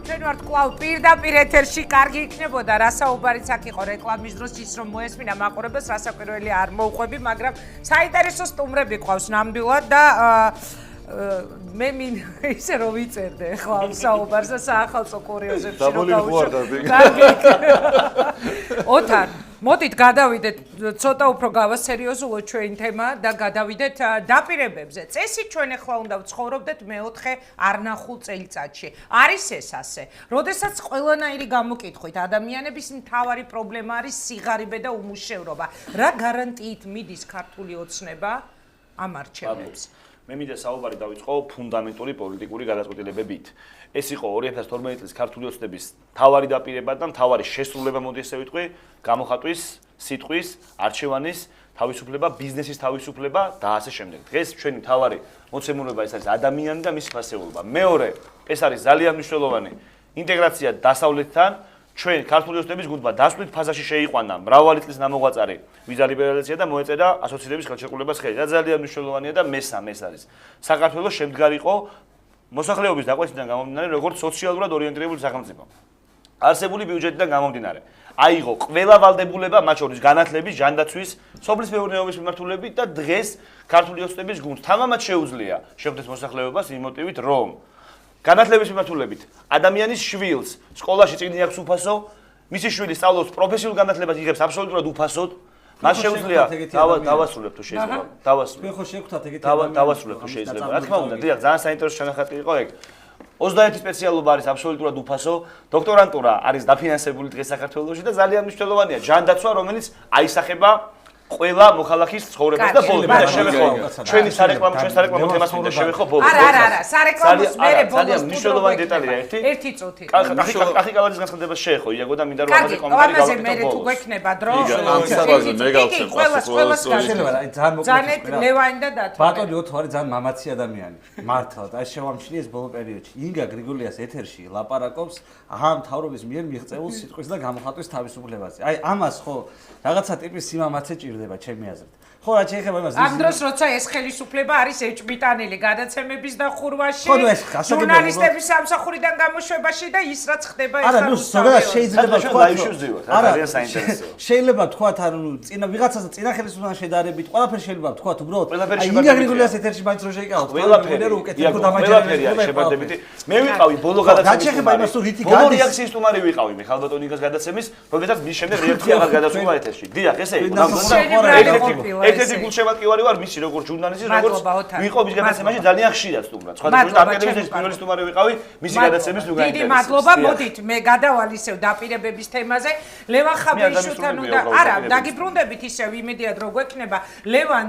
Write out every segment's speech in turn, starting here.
ჩვენ ვართ კვლავ პირდაპირ ეთერში, კარგი იქნებოდა რა საუბარიც აქ იყო რეკლამის დროს ის რომ მოესმინა მაყურებელს რასაკვირველი არ მოუყვები, მაგრამ საინტერესო სტუმრები ყავს ნამდვილად და მე ისე რომ ვიწერდე ახლა ამ საუბარს და საახალწლო კურიოზებში რომ გავუშვებ. ოთარ, მოდით გადავიდეთ ცოტა უფრო გავასერიოზულოთ ჩვენი თემა და გადავიდეთ დაპირებებზე. წესით ჩვენ ახლა უნდა ვცხოვრობდეთ მეოთხე არნახულ წელიწადში. არის ეს ასე? როდესაც ყველანაირი გამოკითხვით ადამიანების მთავარი პრობლემა არის სიღარიბე და უმუშევრობა. რა გარანტიით მიდის ქართული ოცნება ამ არჩევნებს? მე მინდა საუბარი დავიწყო ფუნდამენტური პოლიტიკური გადაწყვეტილებებით. ეს იყო 2012 წლის ქართული ოცნების მთავარი დაპირება და მთავარი შესრულება, მოდი ესე ვიტყვი, გამოხატვის, სიტყვის, არჩევანის თავისუფლება, ბიზნესის თავისუფლება და ასე შემდეგ. დღეს ჩვენი მთავარი მოცემულობა ეს არის ადამიანი და მისი ფასეულობა. მეორე, ეს არის ძალიან მნიშვნელოვანი ინტეგრაცია დასავლეთთან. ჩვენ ქართული ოცნების გუნდმა დასავლეთ ფაზაში შეიყვანა მრავალი წლის ნამოღვაწარი ვიზა ლიბერალიზაცია და მოეწერა ასოცირების ხელშეკრულებას ხელი. რა ძალიან მნიშვნელოვანია და მესამე ეს არის. საქართველოს შემდგარიყო მოსახლეობის დაკვეთიდან გამომდინარე როგორც სოციალურად ორიენტირებული სახელმწიფო. არსებული ბიუჯეტიდან გამომდინარე. აიღო ყველა ვალდებულება, მათ შორის განათლების, ჯანდაცვის, სოფლის მეურნეობის მიმართულებით და დღეს ქართული ოცნების გუნდს თამამად შეუძლია შეხვდეს მოსახლეობას იმ მოტივით, რომ განათლების მიმართულებით ადამიანის შვილს სკოლაში წიგნი აქვს უფასო, მისი შვილი სწავლობს პროფესიულ განათლებას, იღებს აბსოლუტურად უფასოდ. მას შეუძლია დავასრულებ თუ შეიძლება. დავასრულებ თუ შეიძლება. რა თქმა უნდა, დიახ, ძალიან საინტერესო შენახატი იყო ეგ. 21 სპეციალობა არის აბსოლუტურად უფასო, დოქტორანტურა არის დაფინანსებული დღეს საქართველოში და ძალიან მნიშვნელოვანია ჯანდაცვა, რომელიც აისახება ყველა მოხალხის ცხოვრებას და ბოლოს და შევეხო ჩვენი სარეკლამო თემას მინდა შევეხო ბოლოს. არა, სარეკლამოს მერე ბოლოს. ძალიან მნიშვნელოვანი დეტალია ერთი წუთი. კახი კალაძის განცხადებას შეეხო იაგო და მინდა რომ ამაზე კომენტარი გავაკეთო. კახაზე მერე თუ გვექნება დრო. ყველას ძალიან ლევანი და დათო. ბატონი ოთო არის ძალიან მამაცი ადამიანი. მართლად, აი შევამჩნიე ეს ბოლო პერიოდში. ინგა გრიგოლიას ეთერში ლაპარაკობს ამ მთავრობის მიერ მიღწეულ სიტყვის და გამოხატვის თავისუფლებაზე. აი ამას ხო რაღაცა ტიპის სიმამაცე ჭირდება ჩემი აზრით. ხო რა შეიძლება იმას ამ დროს როცა ეს ხელისუფლება არის ეჭვმიტანილი გადაცემების დახურვაში, ჟურნალისტების სამსახურიდან გამოშვებაში და ის რაც ხდება ახლა ნუ ზოგადად შეიძლება თქვა ძალიან საინტერესოა. შეიძლება თქვა ანუ წინა ვიღაცასა წინა ხელისუფლებასთან შედარებით ყველაფერი შეიძლება თქვა უბრალოდ აი ინგა გრიგოლიას ეთერში მაინც რო შეიკავოთ ყველაფერი რო უკეთებო დამაჯერებელი შებარდებითი მე ვიყავი ბოლო გადაცემის შეიძლება იმას თუ რითი ბოლო რეაქციის სტუმარი ვიყავი მე ხალბატონ ინგას გადაცემის როდესაც მის შემდეგ რეაქცია აღარ გადასულა ეთერში დიახ ესე იყო ერთ-ერთი გულშემატკივარი ვარ მისი როგორც ჟურნალისტი როგორც ვიყო მის გადაცემაში ძალიან ხშირად სტუმრად სხვადასხვა ტელევიზიის პირველი სტუმარი ვიყავი მისი გადაცემის ნუ გაინტერესებს დიდი მადლობა მოდით მე გადავალ ისევ დაპირებების თემაზე ლევან ხაბეიშვილთან უნდა არა დაგიბრუნდებით ისევ იმედიად რო გვექნება ლევან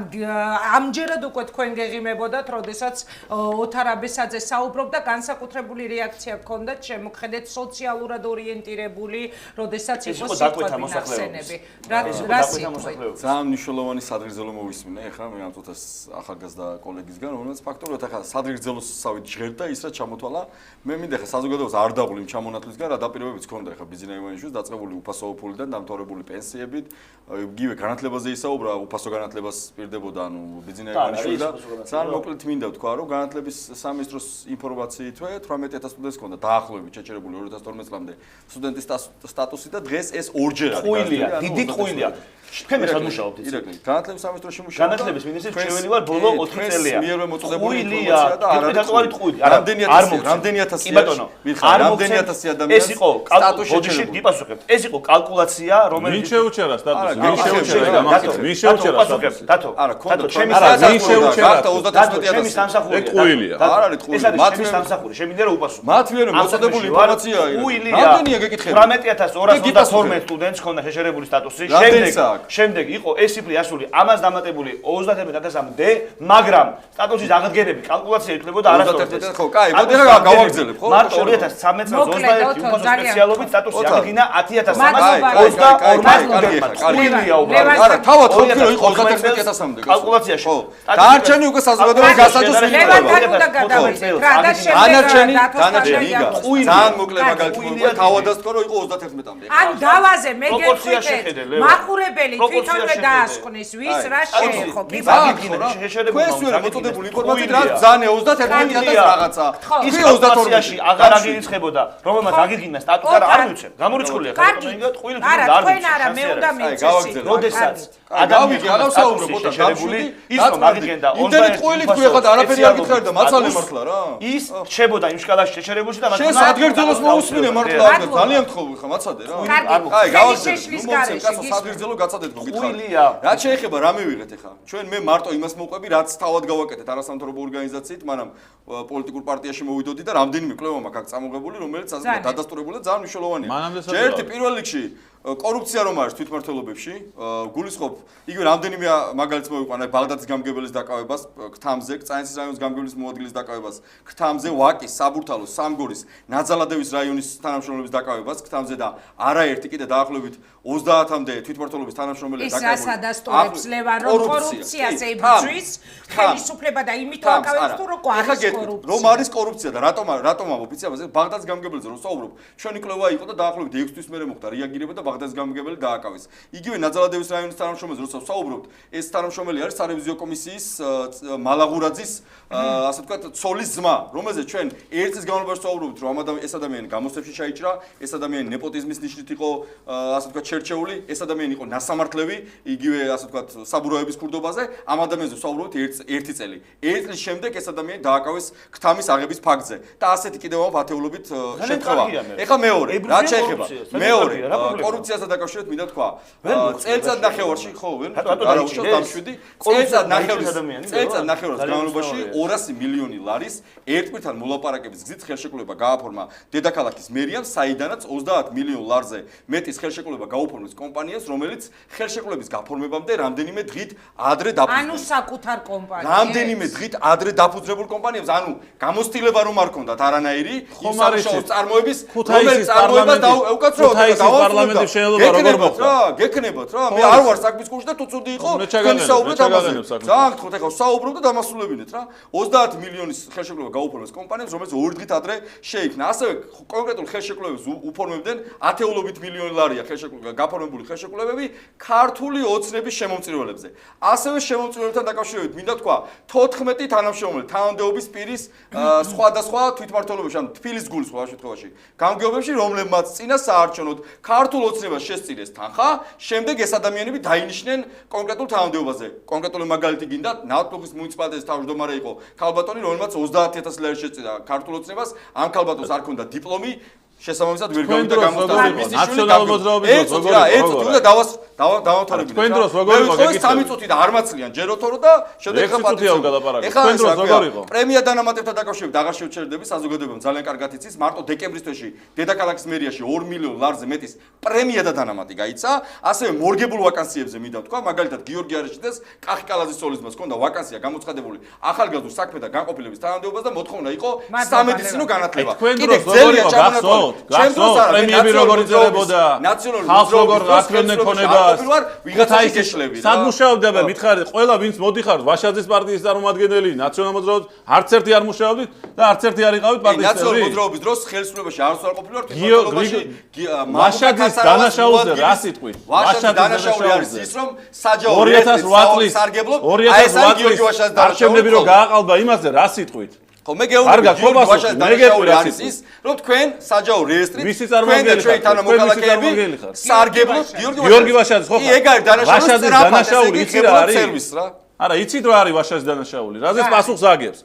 ამჯერად უკვე თქვენ გეღიმებოდათ როდესაც ოთარ აბესაძე საუბრობდა განსაკუთრებული რეაქცია ჰქონდათ შემოქმედეთ სოციალურად ორიენტირებული როდესაც იყო სიტყვები ნახსენები რა სიტყვები ძალიან მნიშვნელოვანი სადღეგრძელო მოვისმინე ახლა მე ამ წუთას ახალგაზრდა კოლეგისგან რომელიც ფაქტობრივად ახლა სადღეგრძელოსავით ჟღერდა ის რაც ჩამოთვალა მე მინდა ახლა საზოგადოებას არ დაღული იმ ჩამონათვლისგან რა დაპირებებიც ჰქონდა ახლა ბიზნეს ივანიშვილს დაწყებული უფასო ფულიდან დამთავრებული პენსიებით იგივე განათლებაზე ისაუბრა უფასო განათლებას პირდებოდა ანუ ბიზნეს ივანიშვილი და ძალიან მოკლედ მინდა ვთქვა რომ განათლების სამინისტროს ინფორმაციითვე 18000 სტუდენტს ჰქონდა დაახლოებით შეჭერებული 2012 წლამდე სტუდენტის სტატუსი და დღეს ეს ორჯერ არის ტყუილია დიდი ტყუილია თქვენ ერთად მუშაობთ იცით განათლების სამინისტროში მუშაობ განათლების მინისტრის მრჩეველი ვარ ბოლო 4 წელია მიერვე მოწოდებული ინფორმაცია და რამდენი ათასი ადამიანი ეს იყო სტატუსში გიპასუხებთ ეს იყო კალკულაცია რომელიც მინ შეუჩერა სტატუსი მინ შეუჩერა სტატუსი დათო არა ქონდა ჩემი სამსახური ეგ ტყუილია არ არის ტყუილი მათი სამსახური შემინდა რომ უპასუხო მათ მიერვე მოწოდებული ინფორმაცია რამდენია გეკითხები 18232 სტუდენტს ჰქონდა შეშერებული სტატუსი შემდეგ იყო ეს ციფრი ასული ამას დამატებული 31000-მდე, მაგრამ სტატუსის აღდგენები კალკულაცია ითვლებოდა არასდროს. ხო, კაი, მოდი რა გავაგრძელებ, ხო? მარტო 2013 წელს 21 უფასო სპეციალობით სტატუსი აღდგინა 10322. არა, თავად ყოფილი იყო 31000-მდე. კალკულაციაში. დანარჩენი უკვე საზოგადოებრივ გასაჯოს დანარჩენი ძალიან მოკლე მაგალითია თავადასტრო იყო 31-მდე. ან დავაზე მე გეტყვით მაყურებელი თვითონვე დაასკვნის, ვის რა შეეხო? კი თქვენს ვერ მოწოდებული ინფორმაციით რა ზანე 31000 რაღაცა. ის 22-ში აღარ აგირიცხებოდა, რომელმაც აგირგინა სტატუსი არ მივცემ. გამორიცხულია ხალხო, ტყუილი არა, თქვენ არა, მე უნდა მივცეს. როდესაც ადამიანი აღსაუბრებ ოთა შეშერებული, ის რომ აგირგენდა 21 იმდენი ტყუილი თქვი ახლა არაფერი არ გითხარი და მაცალე მართლა რა. ის რჩებოდა იმ შკალაში შეშერებულში და მას შენ სადგერძელოს მოусმინე მართლა ძალიან გთხოვი ხა მაცადე რა. აი გავაგზავნე, ნუ მომცემ კაცო სადგერძელო გაცადეთ მოგითხარი. რა შეიძლება რა მივიღეთ ახლა? ჩვენ მე მარტო იმას მოვყვები, რაც თავად გავაკეთეთ არასამთავრობო ორგანიზაციით, მაგრამ პოლიტიკურ პარტიაში მოვიდოდი და რამდენიმე კვლევა მაქვს აქ წამოღებული, რომელიც ასე დადასტურებული და ძალიან მნიშვნელოვანია. ერთი პირველ რიგში კორუფცია რომ არის თვითმმართველობებში, გულისხმობ იგივე რამდენიმე მაგალითს მოვიყვანე ბაღდადის გამგებლის დაკავებას, ქთამზე, კწანისის რაიონის გამგებლის მოადგილის დაკავებას, ქთამზე, ვაკის, საბურთალოს, სამგორის, ნაძალადევის რაიონის თანამშრომლების დაკავებას, ქთამზე და არაერთი კიდე დაახლოებით 30-მდე თვითმმართველობის თანამშრომელი დაკავებული. ეს რასადასტურებს ლევან რომ კორუფციას ებრძვის, ხელისუფლება და იმიტომ აკავებს თუ როგორ არის კორუფცია. რომ არის კორუფცია და რატომ ოფიციალურად ბაღდადის გამგებელზე რომ ვსაუბრობ, ჩვენი კვლევა იყო და დაახლოებით 6 თვის მერე მოხდა რეაგირება და ბაღდადის გამგებელი დააკავეს. იგივე ნაძალადევის რაიონის თანამშრომელზე როცა ვსაუბრობთ, ეს თანამშრომელი არის სარევიზიო კომისიის მალაღურაძის ასე ვთქვათ, ცოლის ძმა, რომელზეც ჩვენ ერთ წლის განმავლობაში ვსაუბრობთ, რომ ეს ადამიანი გამოსცემში ჩაიჭრა, ეს ადამიანი ნეპოტიზმის ნიშნით იყო ასე ვთქვათ შერჩეული, ეს ადამიანი იყო ნასამართლევი, იგივე ასე ვთქვათ საბურავების ქურდობაზე, ამ ადამიანზე ვსაუბრობთ ერთი წელი. ერთ წლის შემდეგ ეს ადამიანი დააკავეს ქთამის აღების ფაქტზე და ასეთი კიდევ ათეულობით შემთხვევა. ეხლა მეორე, რა შეიძლება? მეორე, კორუფციასთან დაკავშირებით მინდა თქვა, წელიწად ნახევარში ხო, არა უშავს დამშვიდი, წელიწად ნახევრის განმავლობაში 200 მილიონი ლარის ერთპირთან მოლაპარაკების გზით ხელშეკრულება გააფორმა დედაქალაქის მერიამ, საიდანაც 30 მილიონ ლარზე მეტის ხელშეკრულება გაუფორმეს კომპანიას, რომელიც ხელშეკრულების გაფორმებამდე რამდენიმე დღით ადრე დაფუძნდა. ანუ საკუთარ კომპანიას. რამდენიმე დღით ადრე დაფუძნებულ კომპანიებს, ანუ გამოცდილება რომ არ ქონდათ არანაირი იმ სამუშაო წარმოების, რომელიც წარმოებას დაუკაცრო პარლამენტის შეელობა როგორ მოხდა? გეკნებათ რა, მე არ ვარ საქმის კურსში და თუ ცუდი იყო, თქვენ საუბრობთ ამაზე. ძალიან გთხოვთ, ახლა საუბრობ და დამასრულებინეთ რა. 30 მილიონის ხელშეკრულება გაუფორმეს კომპანიებს, რომელიც 2 დღით ადრე შეიქმნა. ასევე კონკრეტულ ხელშეკრულებას უფორმებდნენ ათეულობით მილიონი ლარია გაფორმებული ხელშეკრულებები ქართული ოცნების შემომწირველებზე. ასევე შემომწირველებთან დაკავშირებით მინდა თქვა, 14 თანამშრომელი თანამდებობის პირის სხვადასხვა თვითმმართველობებში, ანუ თბილისის გულისხმობ შემთხვევაში, გამგეობებში, რომლებმაც წინა საარჩევნოდ ქართულ ოცნებას შესწირეს თანხა, შემდეგ ეს ადამიანები დაინიშნენ კონკრეტულ თანამდებობაზე. კონკრეტული მაგალითი გინდა, ნავთობის მუნიციპალიტეტის თავმჯდომარე იყო ქალბატონი, რომელმაც 30000 ლარი შესწირა ქართულ ოცნებას, ამ ქალბატონს არ ჰქონდა დიპლომი, შესაბამისად ვერ გავიდა გამოსტავრების მისის შვილი. ნაციონალურ მოძრაობის როგორ უნდა დავავთვალებინეთ. თქვენ დროს როგორ იყო? მე 3 წუთი და არ მაცლიან ჯეროთო და შემდეგ ხა პატივი. თქვენ დროს როგორ იყო? პრემია დანამატებთან დაკავშირებით აღარ შევჩერდები, საზოგადოებამ ძალიან კარგად იცის, მარტო დეკემბრის თვეში დედაქალაქის მერიაში 2 მილიონ ლარზე მეტის პრემია და დანამატი გაიცა. ასევე მორგებულ ვაკანსიებზე მინდა თქვა, მაგალითად გიორგი არაშიძეს კახიკალაძის ცოლის ძმას ჰქონდა ვაკანსია გამოცხადებული ახალგაზრდულ საქმეთა განყოფილების თანამდებობას და მოთხოვნა იყო სამედიცინო განათლება. კიდე ძელია ჩამონათვალე. გახსოვთ პრემიები როგორ იწერებოდა? ხალხს როგორ აკრენენ ქონებას? ვიღაცას ეშლები რა. სად მუშაობდნენ? მითხარით, ყველა ვინც მოდიხართ, ვაშაძის პარტიის წარმომადგენელი, ნაციონალურ მოძრაობის, არც ერთი არ მუშაობდით და არც ერთი არ იყავით პარტიის წევრი. ნაციონალურ მოძრაობის დროს ხელისუფლებაში არც არ ყოფილვართ. ვაშაძის დანაშაულზე რა სიტყვით? ვაშაძის დანაშაული არის ის, რომ საჯაო 2008 სარგებლობ, აი ეს გიორგი ვაშაძის დანაშაული. არჩევნები რო გააყალბა იმაზე რა სიტყვით? ხო მე გეუბნები ვაშაძის დანაშაული არის ის, რომ თქვენ საჯაო რეესტრით თქვენ და ჩვენი თანამოქალაქეები სარგებლობ გიორგი ვაშაძის ხო? კი ეგ არის ვაშაძის დანაშაული იცი რა არის? სერვის რა. არა, იცით რა არის ვაშაძის დანაშაული? რაზეც პასუხს აგებს?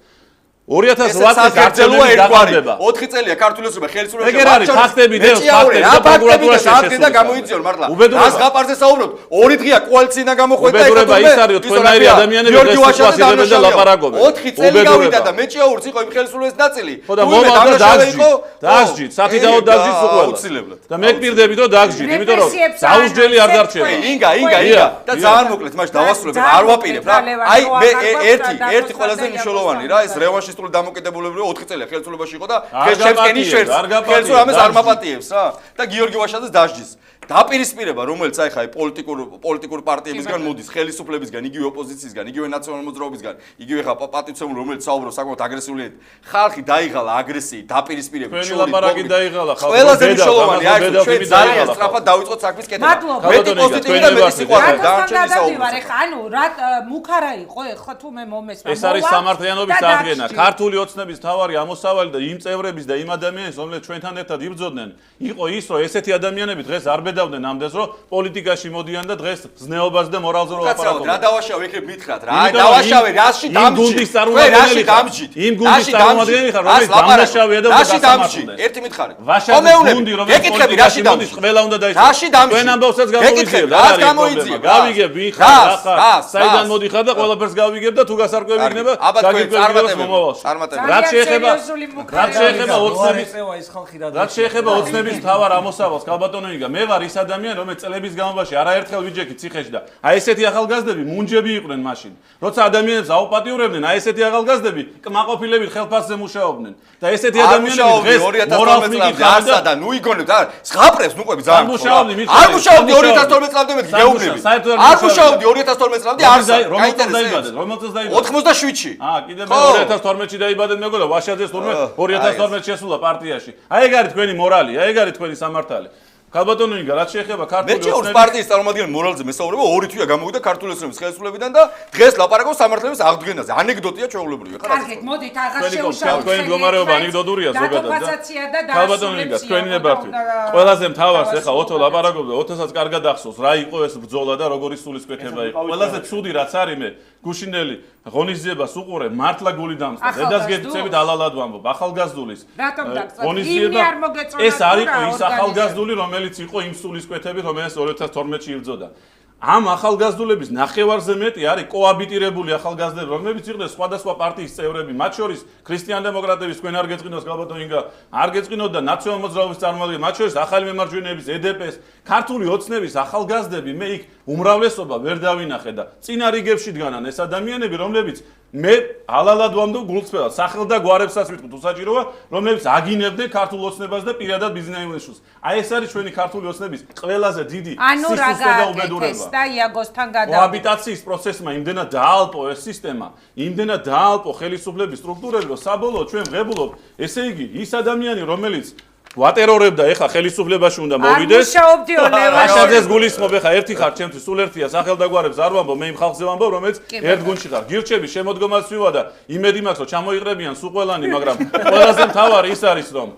2008 წელს არჩევნები გაყვარდება. 4 წელია ქართული ოცნება ხელისუფლებაში. ეგ არის ფაქტები, დეოს ფაქტები და პროკურატურაში შეშლილი და გამოიწვიონ მართლა. რას გაპარზე საუბრობთ? 2 დღეა კოალიციიდან გამოხვედა და უბედურება ის არის, თქვენაირი ადამიანები გიორგი ვაშაძე ვასილებენ და ლაპარაკობენ. 4 წელი გავიდა და მეჭიაურიც იყო იმ ხელისუფლების ნაწილი. ხო და მომავდა დაასჯით, საფიდაო დაასჯით უყველა. და მე გპირდებით რომ დაასჯით, იმიტომ რომ დაუსჯელი არ დარჩება. ინგა და ძალიან მოკლედ მაშ დავასრულებ, არ ვაპირებ რა. აი მე ერთი ყველაზე მნიშვნელოვანი რა, ეს რევანშისტული დამოკიდებულებრივი 4 წელია ხელისუფლებაში იყო და დღეს ჩემს კენის შვერს ხელისუფლებას არ მაპატიებს რა და გიორგი ვაშაძეს დასჯის. დაპირისპირება, რომელიც აი ხა პოლიტიკურ პარტიებისგან მოდის, ხელისუფლებისგან, იგივე ოპოზიციისგან, იგივე ნაციონალურ მოძრაობისგან, იგივე ხა პატივცემული, რომელიც საუბრობს საკმაოდ აგრესიული, ხალხი დაიღალა აგრესიით, დაპირისპირებით, ჩვენი ლაპარაკი დაიღალა ხალხი. ყველაზე მნიშვნელოვანი აი ჩვენ ძალიან სწრაფად დავიწყოთ საქმის კეთება. მეტი პოზიტივი და მეტი სიყვარული დანარჩენი საუბარი. ანუ რა მუქარა იყო ეხლა თუ მე მომესმა. ეს არის სამართლიანობის აღდგენა. ქართული ოცნების თავარი ამოსავალი და იმ წევრების და იმ ადამიანების, რომლებიც ჩვენთან ერთად იბრძოდნენ, იყო ის, რომ ესეთი ადამიანები დღეს არ ბედავდნენ ამდენს, რომ პოლიტიკაში მოდიან და დღეს ზნეობას და მორალზე რო ლაპარაკობენ. რა დავაშავე იქნებ მითხრათ რა. აი დავაშავე რაში დამჯი. იმ გუნდის წარმომადგენელი ხარ. იმ გუნდის წარმომადგენელი ხარ, რომელიც დამნაშავეა და რაში დამჯი. ერთი მითხარით. ვაშაძის გუნდი, რომელიც გეკითხები რაში დამჯი. ყველა უნდა დაისწროს. რაში დამჯი. ჩვენ ამბავსაც გამოიძიებთ. რას გამოიძიებთ? გავიგებ ვინ ხარ, რა ხარ, საიდან მოდიხარ და ყველაფერს გავიგებ და თუ გასარკვევი იქნება, გაგიკვირდება მომავალში. რაც შეეხება ოცნების თავარ ამოსავალს, ქალბატონო ინგა, მე ვარ ის ადამიანი, რომელიც წლების განმავლობაში არაერთხელ ვიჯექი ციხეში და აი ესეთი ახალგაზრდები მუნჯები იყვნენ მაშინ. როცა ადამიანებს აუპატიურებდნენ, აი ესეთი ახალგაზრდები კმაყოფილებით ხელფასზე მუშაობდნენ. და ესეთი ადამიანები დღეს მორალს მიგიხარდა და ნუ იგონებთ არა, ზღაპრებს ნუყვები ძალიან. არ მუშაობდი 2012 წლამდე მე გეუბნები. არ მუშაობდი 2012 წლამდე არც რომელსაც დაიბადა? 87-ში. კიდე მე 2012-ში დაიბადეთ მეგონა, ვაშაძეს თურმე 2012-ში შესულა პარტიაში. აი ეგ არის თქვენი მორალი, აი ეგ არის თქვენი სამართალი. ქალბატონო ინგა, რაც შეეხება ქართული ოცნების პარტიის წარმომადგენელ მორალზე მესაუბრება, ორი თვეა გამოვიდა ქართული ოცნების ხელისუფლებიდან და დღეს ლაპარაკობს სამართლების აღდგენაზე. ანეკდოტია ჩვეულებრივია, ხარ? კარგით, მოდით აღარ შევშალოთ. თქვენი მდგომარეობა ანეკდოტურია ზოგადად და დათოფაცია და ქალბატონო ინგა, თქვენი ნებართვით. ყველაზე მთავარს ეხა ოთო ლაპარაკობდა, ოთოსაც კარგად ახსოვს რა იყო ეს ბრძოლა და როგორი სულისკვეთება იყო. ყველაზე ცუდი რაც არის მე გუშინელი ღონისძიებას უყურე, მართლა გული დამწვა. დედას გეცებით ალალად ვამბობ, ახალგაზრდულის. ღონისძიება ეს არ იყო ის ახალგაზრდული, რომელიც იყო იმ სულისკვეთებით, რომელიც 2012-ში იბრძოდა. ამ ახალგაზრდულების ნახევარზე მეტი არის კოაბიტირებული ახალგაზრდები, რომლებიც იყვნენ სხვადასხვა პარტიის წევრები, მათ შორის ქრისტიან-დემოკრატების თქვენ არ გეწყინოს ქალბატონო ინგა, არ გეწყინოთ და ნაციონალ მოძრაობის წარმომადგენლები, მათ შორის ახალი მემარჯვენეების EDP-ს, ქართული ოცნების ახალგაზრდები, მე იქ უმრავლესობა ვერ დავინახე და წინა რიგებში დგანან ეს ადამიანები, რომლებიც მე ალალად ვამდობ გულწრფელად, სახელ და გვარებსაც ვიტყვით უსაჭიროა, რომლებიც აგინებდნენ ქართულ ოცნებას და პირადად ბიზნესმენებს. აი ეს არის ჩვენი ქართული ოცნების ყველაზე დიდი სისუსტე და უბედურება. და იაგოსთან გადავიდა. კოაბიტაციის პროცესმა იმდენად დაალპო ეს სისტემა, იმდენად დაალპო ხელისუფლების სტრუქტურები, რომ საბოლოოდ ჩვენ ვღებულობ, ესე იგი, ის ადამიანი, რომელიც ვატერორებდა ეხა ხელისუფლებაში უნდა მოვიდეს. ვაშაძეს გულისხმობ ეხა ერთი ხარ ჩემთვის, სულ ერთია, სახელდაგვარებს არ ვამბობ, მე იმ ხალხზე ვამბობ, რომელიც ერთ გუნდში ხარ. გირჩები შემოდგომას ვივა და იმედი მაქვს, რომ ჩამოიყრებიან სულ ყველანი, მაგრამ ყველაზე მთავარი ის არის, რომ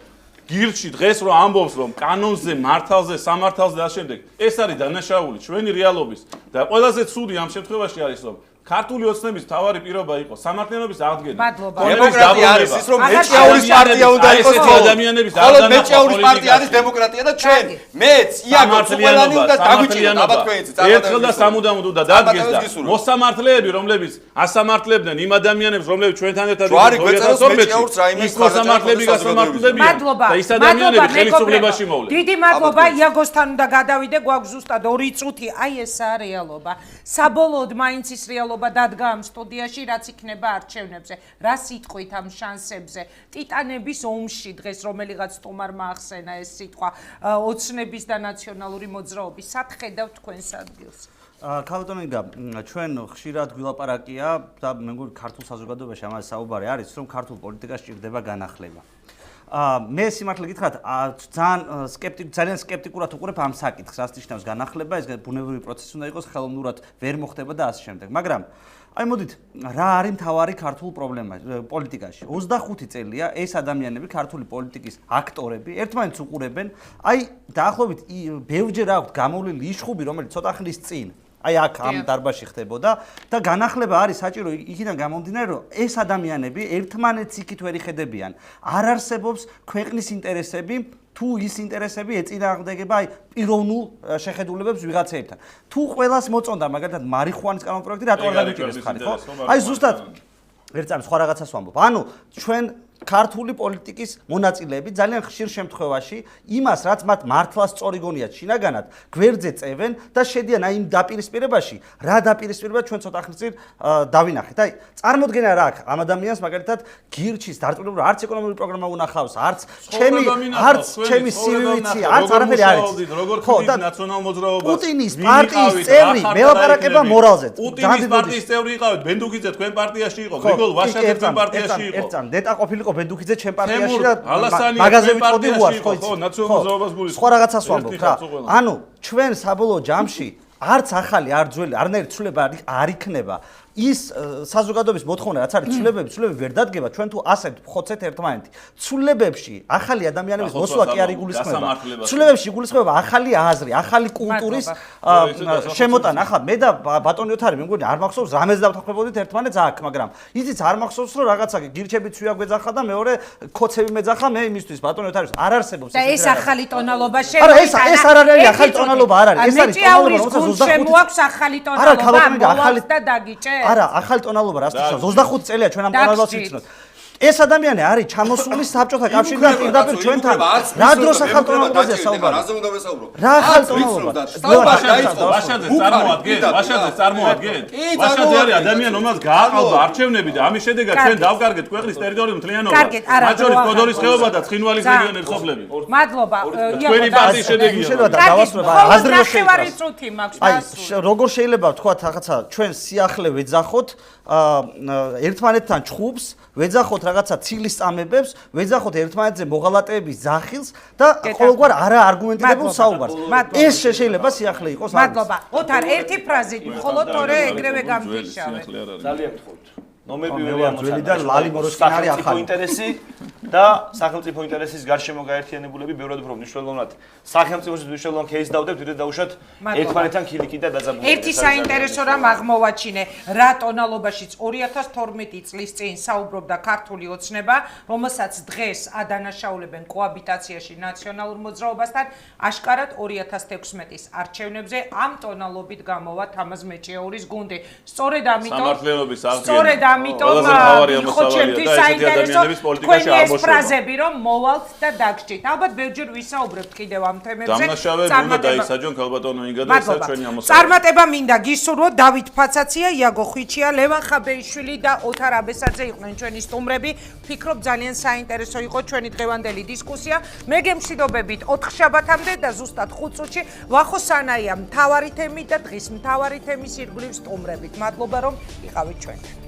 გირჩი დღეს რომ ამბობს, რომ კანონზე, მართალზე, სამართალზე და ამ შემდეგ, ეს არის დანაშაული ჩვენი რეალობის და ყველაზე ცუდი ამ შემთხვევაში არის, რომ ქართული ოცნების თავარი პირობა იყო სამართლიანობის აღდგენა. დემოკრატია არის ის, რომ მეჭაურის პარტია უნდა იყოს ესეთი ადამიანების აღდგენა. მეჭაურის პარტია არის დემოკრატია და ჩვენ მეც იაგოს ყველანი უნდა დაგვიჭიროთ აბა თქვენიც. ერთხელ და სამუდამოდ უნდა დადგეს და მოსამართლეები, რომლებიც ასამართლებდნენ იმ ადამიანებს, რომლებიც ჩვენთან ერთად იყვნენ 2012-ში, ის მოსამართლეები გასამართლებია და ის ადამიანები ხელისუფლებაში მოვლენ. დიდი მადლობა, იაგოსთან უნდა გადავიდე, გვაქვს ზუსტად 2 წუთი. აი ესაა რეალობა. საბოლოოდ მაინც ის რეალობა დადგა ამ სტუდიაში, რაც იქნება არჩევნებზე. რა სიტყვით ამ შანსებზე? ტიტანების ომში დღეს რომელიღაც სტუმარმა ახსენა ეს სიტყვა, ოცნების და ნაციონალური მოძრაობის. სად ხედავთ თქვენს ადგილს? ქალბატონო ინგა, ჩვენ ხშირად გვილაპარაკია და მე მგონი ქართულ საზოგადოებაში ამაზე საუბარი არის, რომ ქართულ პოლიტიკაში ჭირდება განახლება. მე სიმართლე გითხრათ, ძალიან სკეპტიკურად უყურებ ამ საკითხს, რაც ნიშნავს განახლება, ეს ბუნებრივი პროცესი უნდა იყოს, ხელოვნურად ვერ მოხდება და ასე შემდეგ. მაგრამ აი მოდით, რა არის მთავარი ქართულ პრობლემა პოლიტიკაში? 25 წელია ეს ადამიანები, ქართული პოლიტიკის აქტორები, ერთმანეთს უყურებენ, აი დაახლოებით ბევრჯერ აქვთ გამოვლილი იშხუბი, რომელიც ცოტა ხნის წინ აი აქ ამ დარბაზში ხდებოდა და განახლება არის საჭირო იქიდან გამომდინარე, რომ ეს ადამიანები ერთმანეთს იქით ვერ იხედებიან. არ არსებობს ქვეყნის ინტერესები თუ ის ინტერესები ეწინააღმდეგება აი პიროვნულ შეხედულებებს ვიღაცეებთან. თუ ყველას მოწონდა მაგალითად მარიხუანის კანონპროექტი, რატო არ დაგვიჭირეს ხარი, ხო? აი ზუსტად ერთ წამს სხვა რაღაცას ვამბობ. ანუ ჩვენ ქართული პოლიტიკის მონაწილეები ძალიან ხშირ შემთხვევაში იმას, რაც მათ მართლაც სწორი გონიათ შინაგანად, გვერდზე წევენ და შედიან აი იმ დაპირისპირებაში, რა დაპირისპირება ჩვენ ცოტა ხნის წინ დავინახეთ. აი, წარმოდგენა რა აქვს ამ ადამიანს, მაგალითად, გირჩის დარწმუნებული არც ეკონომიკური პროგრამა უნახავს, არც ჩემი CV-ი, არც არაფერი არ არის. ხო, და ნაციონალ მოძრაობას პუტინის პარტიის წევრი მელაპარაკება მორალზე. პუტინის პარტიის წევრი იყავით, ბენდუქიძე თქვენ პარტიაში იყო, გრიგოლ ვაშაძე თქვენ პარტიაში იყო. ერთწამ დეტა ყოფილიყო ბენდუქიძე ჩემ პარტიაში და ალასანი მაგაზე ვიტყოდი უარს, ხო, ნაციონალ მოძრაობას გულისხმობ. სხვა რაღაცას ვამბობ რა. ანუ ჩვენ საბოლოო ჯამში არც ახალი, არ ძველი, არნაირი ცვლილება არ იქნება. ის საზოგადოების მოთხოვნა რაც არის ცვლილებები ვერ დადგება ჩვენ თუ ასეთ ხოცეთ ერთმანეთი ცვლილებებში ახალი ადამიანების მოსვლა კი არ იგულისხმება ცვლილებებში იგულისხმება ახალი აზრი ახალი კულტურის შემოტანა ახლა მე და ბატონი ოთარი მე მგონი არ მახსოვს რამეს დავთანხმებოდით ერთმანეთს აქ მაგრამ იცით არ მახსოვს რომ რაღაცა გირჩები ცვია გვეძახა და მეორე ქოცები მეძახა მე იმისთვის ბატონი ოთარის არ არსებობს და ეს ახალი ტონალობა არა ეს არ არის ახალი ტონალობა არ არის ეს არის ტონალობა რომელსაც 25 შემოაქვს ახალი ტონალობა და დაგიჭე არა, ახალი ტონალობა რას ნიშნავს? 25 წელია ჩვენ ამ ტონალობას ვიცნოთ. ეს ადამიანი არის ჩამოსული საბჭოთა კავშირიდან პირდაპირ ჩვენთან. რა დროს ახალ ტონალობაზეა საუბარი? რაზე უნდა ვესაუბრო? რა ახალ ტონალობა? ვაშაძე წარმოადგენ? ვაშაძე არის ადამიანი, რომელსაც გააყალბა არჩევნები და ამის შედეგად ჩვენ დავკარგეთ ქვეყნის ტერიტორიული მთლიანობა. მათ შორის კოდორის ხეობა და ცხინვალის რეგიონის სოფლები. მადლობა. თქვენი პარტიის შედეგია. დავასრულებ აზრი რო შევარი წუთი მაქვს და აი როგორ შეიძლება ვთქვათ რაღაცა ჩვენ სიახლე ვეძახოთ ერთმანეთთან ჩხუბს ვეძახოთ რაღაცა ცილის წამებებს, ვეძახოთ ერთმანეთზე მოღალატეების ძახილს და ყოველგვარ არაარგუმენტირებულ საუბარს. ეს შეიძლება სიახლე იყოს. მადლობა. ოთარ, ერთი ფრაზით, მხოლოდ თორე ეგრევე გამგვიშავე. ძალიან გთხოვთ. ნომერ პირველი და ლალი მოროსკინი არის ახალი ინტერესი და სახელმწიფო ინტერესის გარშემო გაერთიანებულები ბევრად უფრო მნიშვნელოვნად სახელმწიფოს მნიშვნელოვან кейს დავდებთ ვიდრე დაუშვათ ერთმანეთთან ქილიკი და დაძაბულობა. ერთი საინტერესო რამ აღმოვაჩინე, რა ტონალობაშიც 2012 წლის წინ საუბრობდა ქართული ოცნება, რომელსაც დღეს ადანაშაულებენ კოაბიტაციაში ნაციონალურ მოძრაობასთან, აშკარად 2016-ის არჩევნებზე ამ ტონალობით გამოვა თამაზ მეჭიაურის გუნდი. სწორედ ამიტომ იყო ჩემთვის საინტერესო თქვენი ეს ფრაზები რომ მოვალთ და დაგჭით. ალბათ ბევრჯერ ვისაუბრებთ კიდევ ამ თემებზე. დამნაშავე უნდა დაისაჯონ ქალბატონო ინგა და ესაც ჩვენი ამოსავალი. წარმატება მინდა გისურვოთ დავით ფაცაცია, იაგო ხვიჩია, ლევან ხაბეიშვილი და ოთარ აბესაძე იყვნენ ჩვენი სტუმრები. ვფიქრობ ძალიან საინტერესო იყო ჩვენი დღევანდელი დისკუსია. მე გემშვიდობებით 4 შაბათამდე და ზუსტად 5 წუთში ვახო სანაია მთავარი თემი და დღის მთავარი თემის ირგვლივ სტუმრებით. მადლობა რომ იყავით ჩვენთან.